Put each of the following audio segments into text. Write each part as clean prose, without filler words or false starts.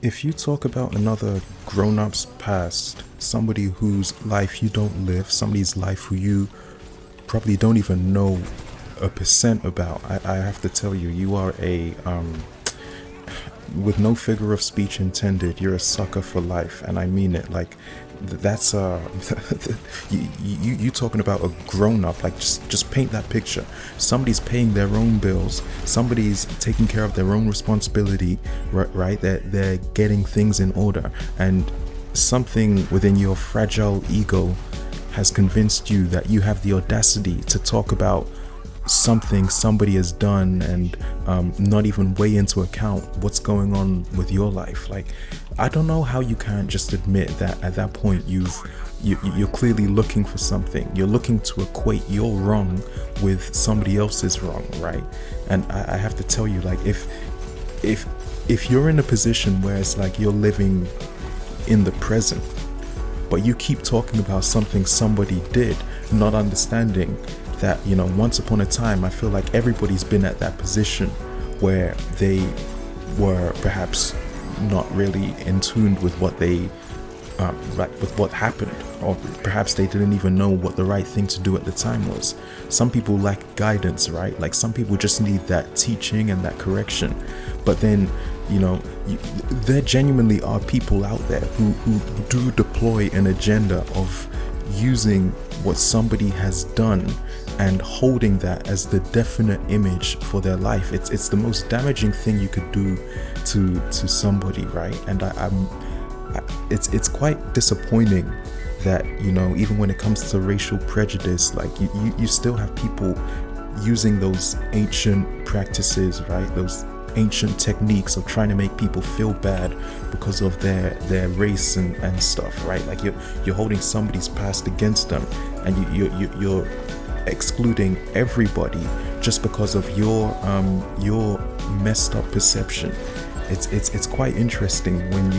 If you talk about another grown-up's past, somebody whose life you don't live, somebody's life who you probably don't even know a percent about, I have to tell you, you are with no figure of speech intended, you're a sucker for life, and I mean it. Like, that's you talking about a grown up. Like, just paint that picture. Somebody's paying their own bills, somebody's taking care of their own responsibility, right? They're getting things in order, and something within your fragile ego has convinced you that you have the audacity to talk about something somebody has done and not even weigh into account what's going on with your life. Like, I don't know how you can't just admit that at that point you're clearly looking for something. You're looking to equate your wrong with somebody else's wrong, right? And I have to tell you, like, if you're in a position where it's like you're living in the present, but you keep talking about something somebody did, not understanding that, once upon a time, I feel like everybody's been at that position where they were perhaps not really in tune with what they with what happened, or perhaps they didn't even know what the right thing to do at the time was. Some people lack guidance, right? Like, some people just need that teaching and that correction. But then, there genuinely are people out there who do deploy an agenda of using what somebody has done and holding that as the definite image for their life. It's the most damaging thing you could do to somebody, right? And it's quite disappointing that, even when it comes to racial prejudice, like, you still have people using those ancient practices, right? Those ancient techniques of trying to make people feel bad because of their race and stuff, right? Like, you're holding somebody's past against them, and you're excluding everybody just because of your messed up perception. It's quite interesting when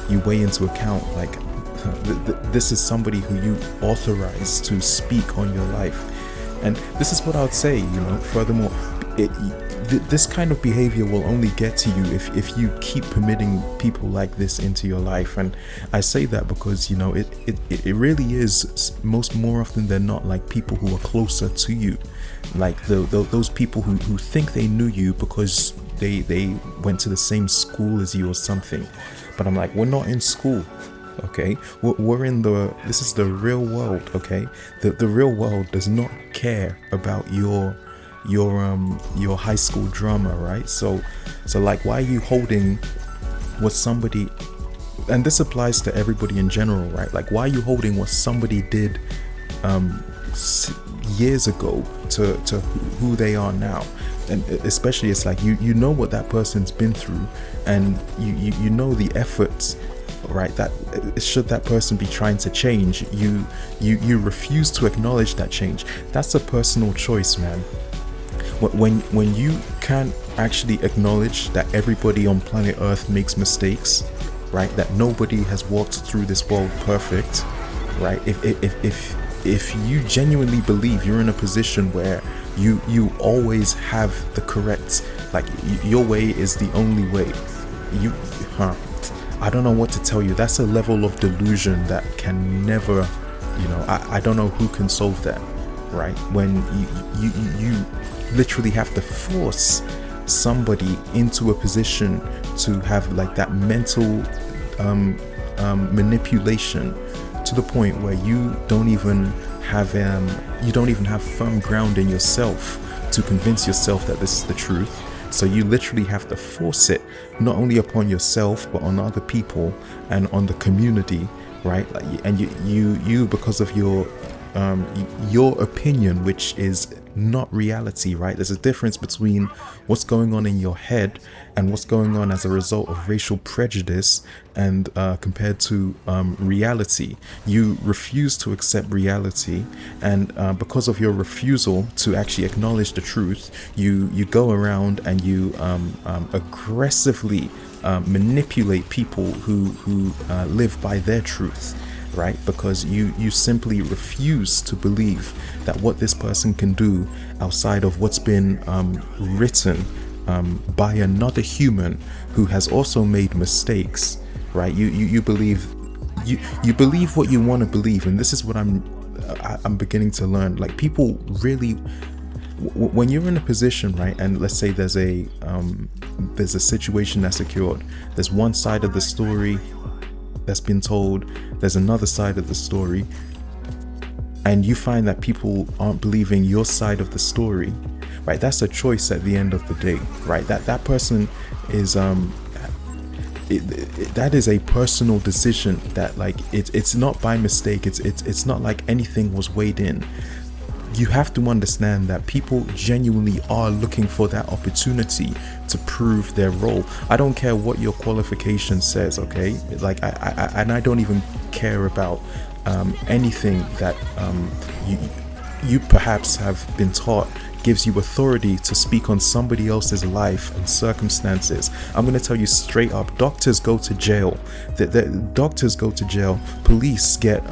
you weigh into account, like, this is somebody who you authorize to speak on your life. And this is what I would say, furthermore, this kind of behavior will only get to you if you keep permitting people like this into your life. And I say that because, it really is more often than not, like, people who are closer to you, like those people who think they knew you because they went to the same school as you or something. But I'm like, we're not in school. Okay, we're in this is the real world. Okay, the real world does not care about your high school drama, right? So like, why are you holding what somebody, and this applies to everybody in general, right? Like, why are you holding what somebody did years ago to who they are now? And especially, it's like, you know what that person's been through, and you know the efforts, right, that should that person be trying to change, you refuse to acknowledge that change. That's a personal choice, man. When you can't actually acknowledge that everybody on planet Earth makes mistakes, right? That nobody has walked through this world perfect, right? If you genuinely believe you're in a position where you always have the correct, like, your way is the only way, I don't know what to tell you. That's a level of delusion that can never, I don't know who can solve that, right? When you literally have to force somebody into a position to have, like, that mental manipulation to the point where you don't even have firm ground in yourself to convince yourself that this is the truth. So you literally have to force it, not only upon yourself, but on other people and on the community, right? Like, and you because of your opinion, which is not reality, right? There's a difference between what's going on in your head and what's going on as a result of racial prejudice, and compared to reality. You refuse to accept reality, and because of your refusal to actually acknowledge the truth, you go around and you aggressively manipulate people who live by their truth, right? Because you simply refuse to believe that what this person can do outside of what's been written by another human who has also made mistakes, right? You believe you believe what you want to believe, and this is what I'm beginning to learn. Like, people really, when you're in a position, right, and let's say there's a situation that's occurred, there's one side of the story that's been told, there's another side of the story, and you find that people aren't believing your side of the story, right? That's a choice at the end of the day, right? That person is that is a personal decision. That, like, it's not by mistake. It's not like anything was weighed in. You have to understand that people genuinely are looking for that opportunity to prove their role. I don't care what your qualification says, okay? Like, I don't even care about anything that you perhaps have been taught gives you authority to speak on somebody else's life and circumstances. I'm going to tell you straight up, doctors go to jail. The doctors go to jail. Police get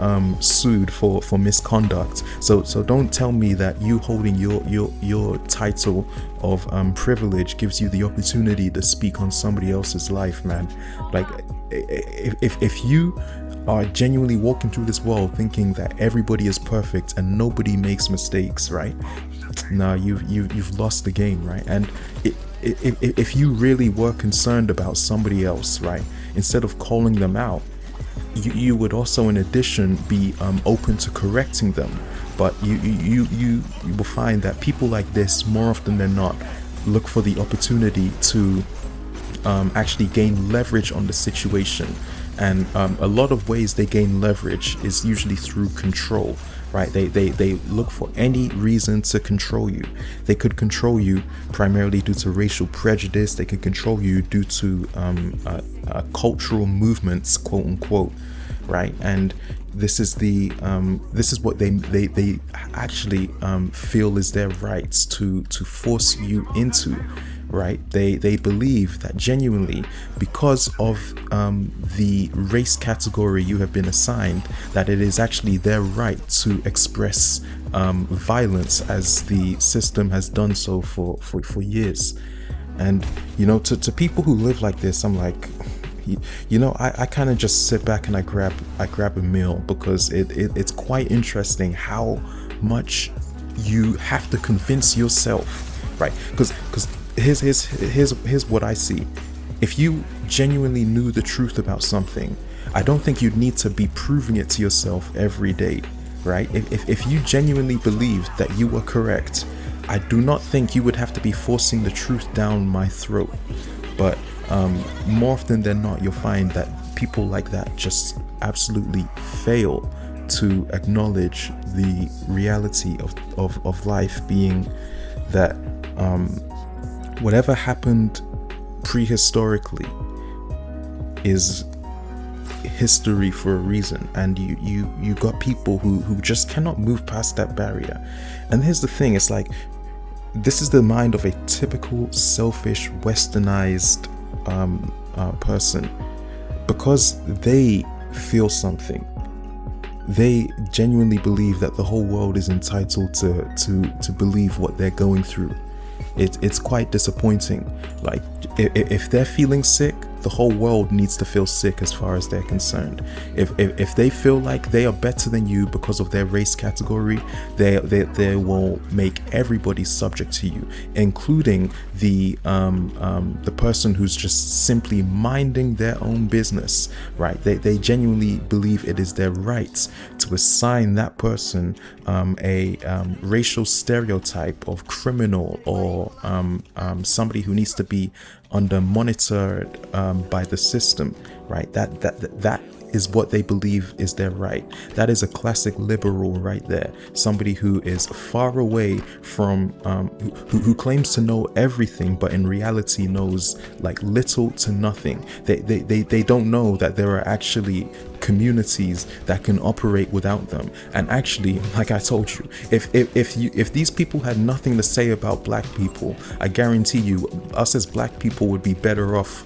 sued for misconduct. So don't tell me that you holding your title of privilege gives you the opportunity to speak on somebody else's life, man. Like, if you are genuinely walking through this world thinking that everybody is perfect and nobody makes mistakes, right? No, you've lost the game, right? And if you really were concerned about somebody else, right, instead of calling them out, you would also, in addition, be open to correcting them. But you will find that people like this, more often than not, look for the opportunity to actually gain leverage on the situation. And a lot of ways they gain leverage is usually through control, right? They look for any reason to control you. They could control you primarily due to racial prejudice. They could control you due to cultural movements, quote unquote, right? And this is what they actually feel is their rights to force you into. Right? They believe that genuinely, because of the race category you have been assigned, that it is actually their right to express violence, as the system has done so for years. And to people who live like this, I'm like, I kind of just sit back and I grab a meal, because it's quite interesting how much you have to convince yourself, right? Because here's what I see. If you genuinely knew the truth about something, I don't think you'd need to be proving it to yourself every day, right? If you genuinely believed that you were correct, I do not think you would have to be forcing the truth down my throat. But more often than not, you'll find that people like that just absolutely fail to acknowledge the reality of life, being that whatever happened prehistorically is history for a reason. And you got people who just cannot move past that barrier. And here's the thing, it's like, this is the mind of a typical selfish, westernized person. Because they feel something, they genuinely believe that the whole world is entitled to believe what they're going through. It's quite disappointing. Like, if they're feeling sick, the whole world needs to feel sick as far as they're concerned. If they feel like they are better than you because of their race category, they will make everybody subject to you, including the person who's just simply minding their own business, right? They genuinely believe it is their right to assign that person a racial stereotype of criminal, or somebody who needs to be monitored by the system, right? That is what they believe is their right. That is a classic liberal right there. Somebody who is far away from, who claims to know everything, but in reality knows like little to nothing. They don't know that there are actually communities that can operate without them. And actually, like I told you, if these people had nothing to say about black people, I guarantee you, us as black people would be better off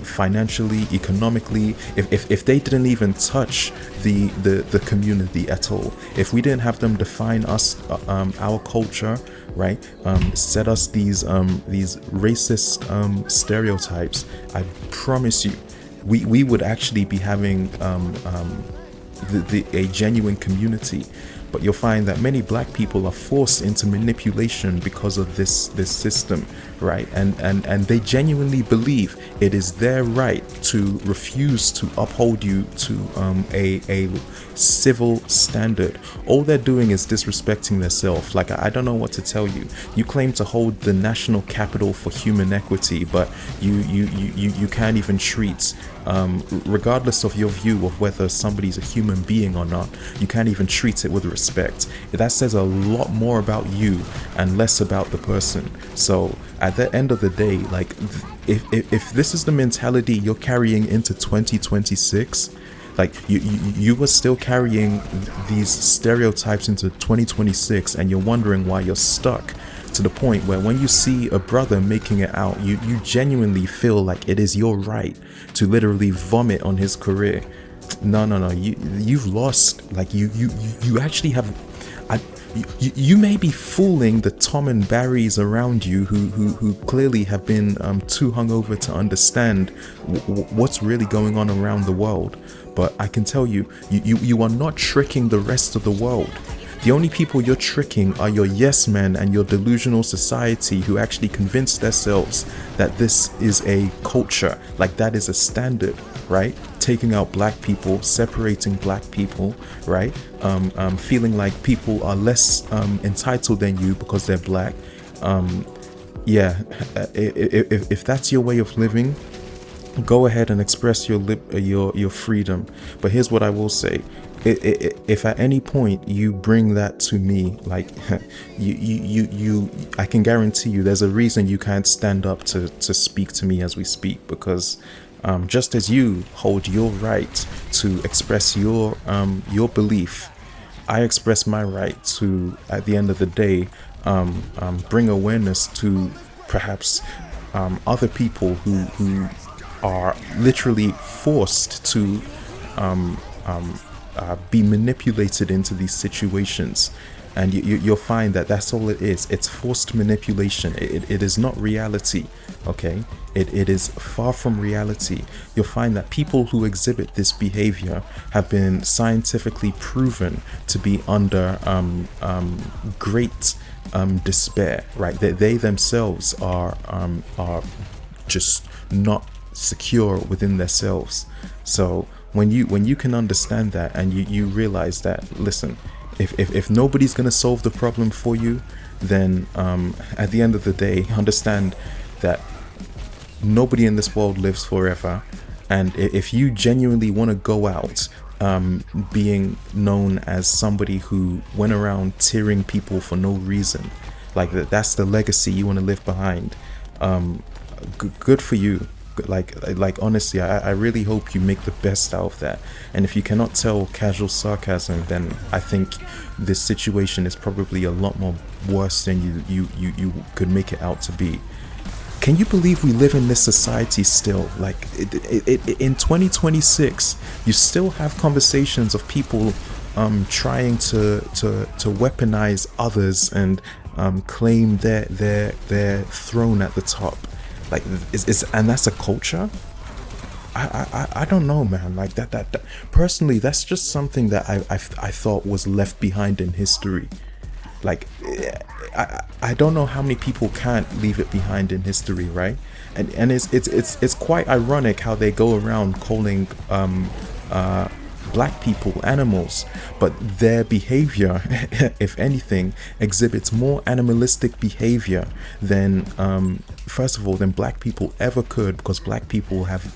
financially, economically, if they didn't even touch the community at all. If we didn't have them define us, our culture, right, set us these racist stereotypes, I promise you, we would actually be having a genuine community. But you'll find that many black people are forced into manipulation because of this system, right? And they genuinely believe it is their right to refuse to uphold you to a civil standard. All they're doing is disrespecting themselves. Like, I don't know what to tell you. You claim to hold the national capital for human equity, but you can't even treat, regardless of your view of whether somebody's a human being or not, you can't even treat it with respect. That says a lot more about you and less about the person. So at the end of the day, like, if this is the mentality you're carrying into 2026, like you were still carrying these stereotypes into 2026, and you're wondering why you're stuck, to the point where when you see a brother making it out, you genuinely feel like it is your right to literally vomit on his career. No, you've lost. Like, you actually have. You may be fooling the Tom and Barrys around you who clearly have been too hungover to understand what's really going on around the world. But I can tell you, you are not tricking the rest of the world. The only people you're tricking are your yes men and your delusional society, who actually convince themselves that this is a culture, like that is a standard, right? Taking out black people, separating black people, right? Feeling like people are less entitled than you because they're black. If that's your way of living, go ahead and express your freedom. But here's what I will say. If at any point you bring that to me, like, I can guarantee you there's a reason you can't stand up to speak to me as we speak, because just as you hold your right to express your belief, I express my right to, at the end of the day, bring awareness to perhaps other people who are literally forced to be manipulated into these situations. And you'll find that that's all it is. It's forced manipulation. It is not reality, okay? It is far from reality. You'll find that people who exhibit this behavior have been scientifically proven to be under great despair, right? They themselves are just not secure within themselves. So when you can understand that, and you realize that, listen, if nobody's gonna solve the problem for you, then at the end of the day, understand that nobody in this world lives forever. And if you genuinely want to go out being known as somebody who went around tearing people for no reason, like that's the legacy you want to leave behind, good for you. Like honestly, I really hope you make the best out of that. And if you cannot tell casual sarcasm, then I think this situation is probably a lot more worse than you could make it out to be. Can you believe we live in this society still? Like in 2026, you still have conversations of people trying to weaponize others and claim their throne at the top. Like, and that's a culture? I don't know, man. Like that personally, that's just something that I thought was left behind in history. Like, I don't know how many people can't leave it behind in history, right? And it's quite ironic how they go around calling black people animals, but their behavior, if anything, exhibits more animalistic behavior than first of all than black people ever could, because black people have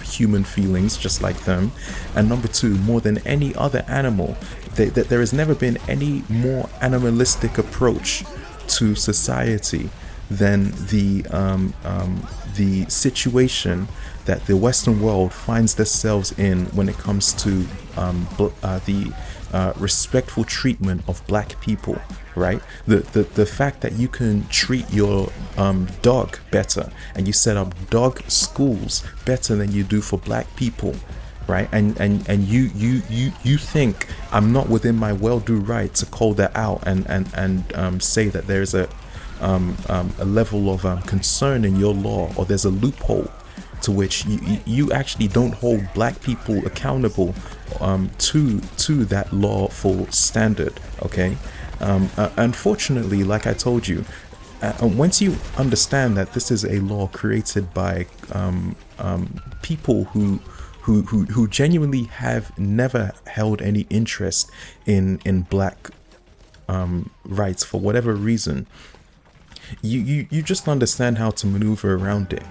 human feelings just like them, and number two, more than any other animal, there has never been any more animalistic approach to society than the the situation that the Western world finds themselves in when it comes to the respectful treatment of black people, right? The fact that you can treat your dog better, and you set up dog schools better than you do for black people, right? And you think I'm not within my well-do right to call that out and say that there's a level of concern in your law, or there's a loophole to which you actually don't hold black people accountable to that lawful standard, okay? Unfortunately, like I told you, once you understand that this is a law created by people who genuinely have never held any interest in black rights for whatever reason, you just understand how to maneuver around it.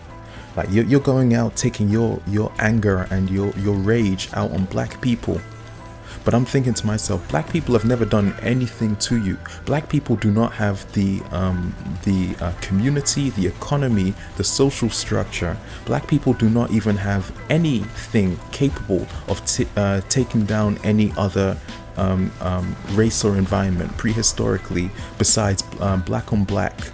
Like you're going out taking your anger and your rage out on black people. But I'm thinking to myself, black people have never done anything to you. Black people do not have the community, the economy, the social structure. Black people do not even have anything capable of taking down any other race or environment prehistorically besides black on black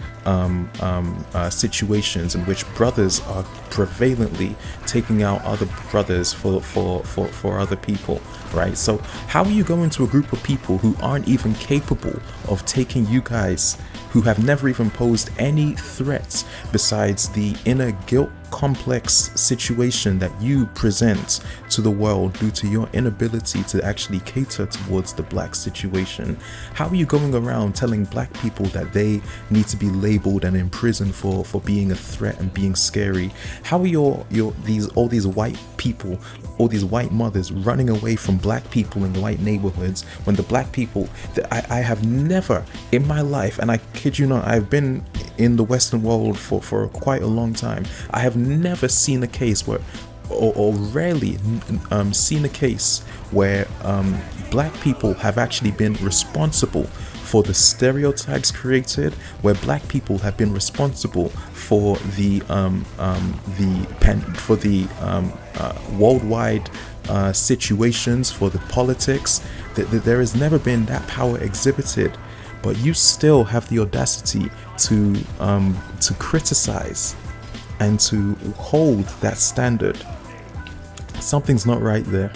situations in which brothers are prevalently taking out other brothers for other people, right? So how are you going to a group of people who aren't even capable of taking you guys, who have never even posed any threats besides the inner guilt complex situation that you present to the world due to your inability to actually cater towards the black situation? How are you going around telling black people that they need to be labeled and imprisoned for being a threat and being scary? How are all these white people, all these white mothers running away from black people in white neighborhoods when the black people that I have never in my life, and I kid you not, I've been in the Western world for quite a long time, I have never seen a case where, or rarely seen a case where black people have actually been responsible for the stereotypes created, where black people have been responsible for the worldwide situations, for the politics. There has never been that power exhibited, but you still have the audacity to criticize and to hold that standard. Something's not right there.